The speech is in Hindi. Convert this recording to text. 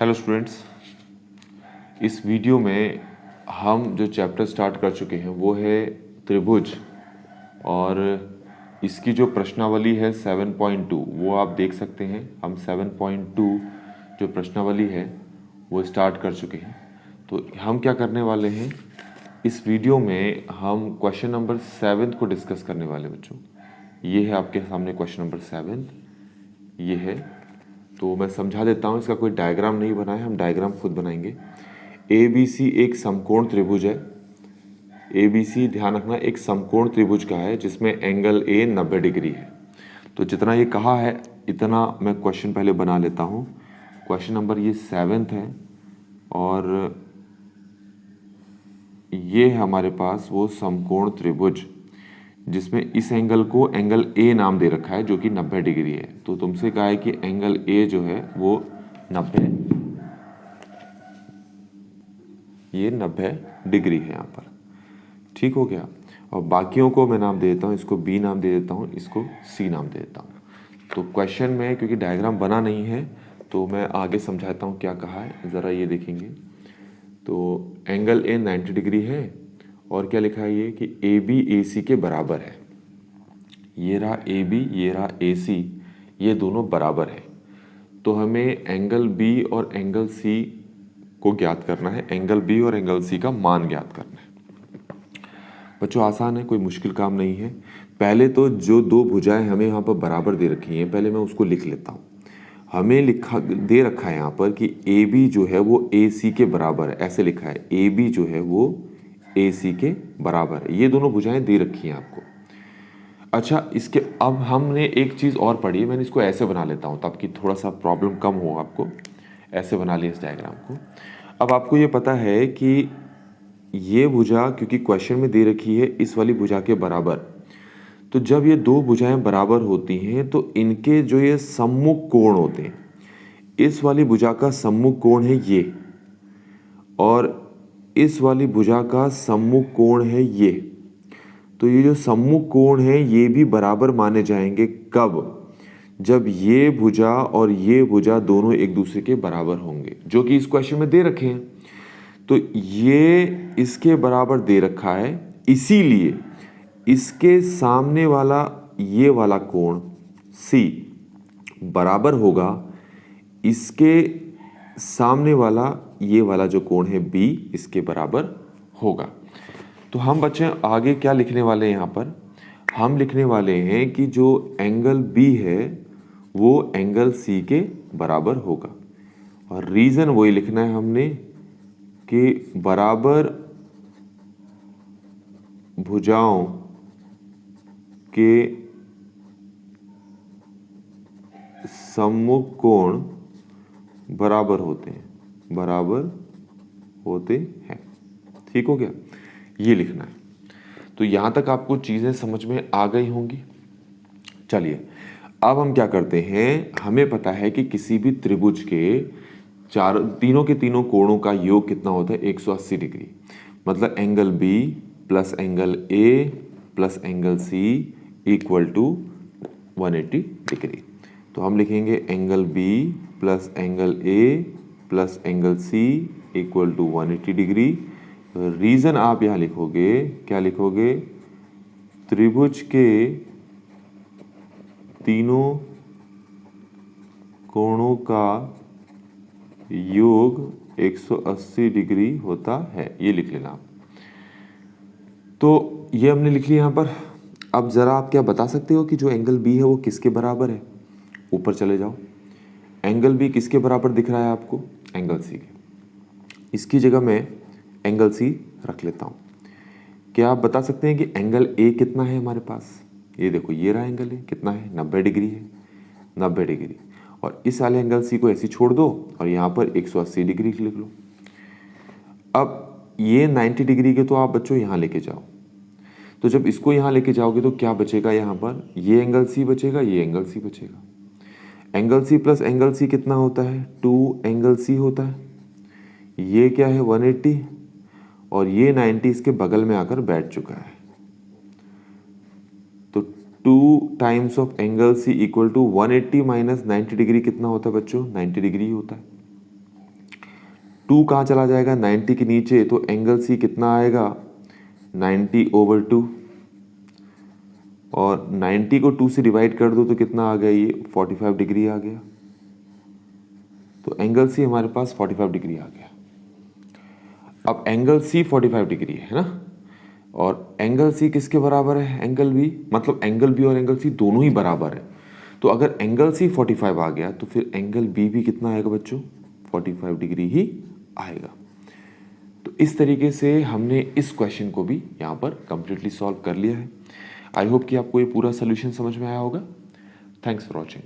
हेलो स्टूडेंट्स, इस वीडियो में हम जो चैप्टर स्टार्ट कर चुके हैं वो है त्रिभुज। और इसकी जो प्रश्नावली है 7.2 वो आप देख सकते हैं। हम 7.2 जो प्रश्नावली है वो स्टार्ट कर चुके हैं। तो हम क्या करने वाले हैं, इस वीडियो में हम क्वेश्चन नंबर 7 को डिस्कस करने वाले बच्चों। ये है आपके सामने क्वेश्चन नंबर 7, ये है। तो मैं समझा देता हूँ, इसका कोई डायग्राम नहीं बना है, हम डायग्राम खुद बनाएंगे। ए बी सी एक समकोण त्रिभुज है। ए बी सी ध्यान रखना एक समकोण त्रिभुज का है जिसमें एंगल ए 90 डिग्री है। तो जितना ये कहा है इतना मैं क्वेश्चन पहले बना लेता हूँ। क्वेश्चन नंबर ये 7 है और ये है हमारे पास वो समकोण त्रिभुज जिसमें इस एंगल को एंगल ए नाम दे रखा है जो कि 90 डिग्री है। तो तुमसे कहा है कि एंगल ए जो है वो 90 डिग्री है यहाँ पर। ठीक हो गया। और बाकियों को मैं नाम दे देता हूँ, इसको बी नाम दे देता हूँ, इसको सी नाम दे देता हूँ। तो क्वेश्चन में क्योंकि डायग्राम बना नहीं है तो मैं आगे समझाता हूँ क्या कहा है, ज़रा ये देखेंगे। तो एंगल ए 90 डिग्री है और क्या लिखा है ये कि ए बी ए सी के बराबर है। ये रहा ए बी, ये रहा ए सी, ये दोनों बराबर है। तो हमें एंगल बी और एंगल सी को ज्ञात करना है, एंगल बी और एंगल सी का मान ज्ञात करना है। बच्चों आसान है, कोई मुश्किल काम नहीं है। पहले तो जो दो भुजाएं हमें यहाँ पर बराबर दे रखी हैं पहले मैं उसको लिख लेता हूँ। हमें लिखा दे रखा है यहाँ पर कि ए बी जो है वो ए सी के बराबर है, ऐसे लिखा है ए बी जो है वो ए सी के बराबर है। ये दोनों भुजाएं दे रखी हैं आपको। अच्छा, इसके अब हमने एक चीज़ और पढ़ी है, मैंने इसको ऐसे बना लेता हूँ ताकि थोड़ा सा प्रॉब्लम कम हो आपको। ऐसे बना लिया इस डायग्राम को। अब आपको ये पता है कि ये भुजा क्योंकि क्वेश्चन में दे रखी है इस वाली भुजा के बराबर, तो जब ये दो भुजाएं बराबर होती हैं तो इनके जो ये सम्मुख कोण होते हैं, इस वाली भुजा का सम्मुख कोण है ये और इस वाली भुजा का सम्मुख कोण है ये। तो ये जो सम्मुख कोण है ये भी बराबर माने जाएंगे कब? जब ये भुजा और ये भुजा दोनों एक दूसरे के बराबर होंगे, जो कि इस क्वेश्चन में दे रखे हैं। तो ये इसके बराबर दे रखा है, इसीलिए इसके सामने वाला ये वाला कोण C बराबर होगा इसके सामने वाला ये वाला जो कोण है B इसके बराबर होगा। तो हम बच्चे आगे क्या लिखने वाले हैं यहाँ पर? हम लिखने वाले हैं कि जो एंगल B है वो एंगल C के बराबर होगा। और रीज़न वही लिखना है हमने कि बराबर भुजाओं के सम्मुख कोण बराबर होते हैं, बराबर होते हैं। ठीक हो गया, ये लिखना है। तो यहां तक आपको चीजें समझ में आ गई होंगी। चलिए अब हम क्या करते हैं, हमें पता है कि किसी भी त्रिभुज के तीनों के तीनों कोणों का योग कितना होता है? 180 डिग्री। मतलब angle B plus angle A plus angle C equal to 180 degree. तो हम लिखेंगे angle B plus angle A plus angle C equal to 180 degree. Reason आप यहाँ लिखोगे, क्या लिखोगे? त्रिभुज के तीनों कोणों का योग 180 डिग्री होता है, ये लिख लेना आप। तो ये हमने लिख लिया यहाँ पर। अब ज़रा आप क्या बता सकते हो कि जो एंगल बी है वो किसके बराबर है? ऊपर चले जाओ। एंगल बी किसके बराबर दिख रहा है आपको? एंगल सी के। इसकी जगह मैं एंगल सी रख लेता हूँ। क्या आप बता सकते हैं कि एंगल ए कितना है हमारे पास? ये देखो, ये रहा एंगल ए, कितना है? 90 डिग्री है, 90 डिग्री। और इस वाले एंगल सी को ऐसे छोड़ दो और यहाँ पर 180 डिग्री लिख लो। अब ये 90 डिग्री के तो आप बच्चों यहाँ लेके जाओ। तो जब इसको यहाँ लेके जाओगे तो क्या बचेगा? यहाँ पर ये एंगल सी बचेगा, ये एंगल सी बचेगा। Angle C plus angle C कितना होता है? 2 एंगल सी होता है। ये क्या है? 180 और ये 90 इसके बगल में आकर बैठ चुका है। तो 2 times of angle C equal to 180 minus 90 degree कितना होता है बच्चों? 90 डिग्री होता है। 2 कहाँ चला जाएगा 90 के नीचे, तो एंगल सी कितना आएगा 90/2, और 90 को 2 से डिवाइड कर दो तो कितना आ गया, ये 45 डिग्री आ गया। तो एंगल सी हमारे पास 45 डिग्री आ गया। अब एंगल सी 45 डिग्री है ना, और एंगल सी किसके बराबर है, एंगल बी, मतलब एंगल बी और एंगल सी दोनों ही बराबर है। तो अगर एंगल सी 45 आ गया तो फिर एंगल बी भी कितना आएगा बच्चों, 45 डिग्री ही आएगा। तो इस तरीके से हमने इस क्वेश्चन को भी यहाँ पर कंप्लीटली सॉल्व कर लिया है। आई होप कि आपको ये पूरा सोल्यूशन समझ में आया होगा। Thanks for watching.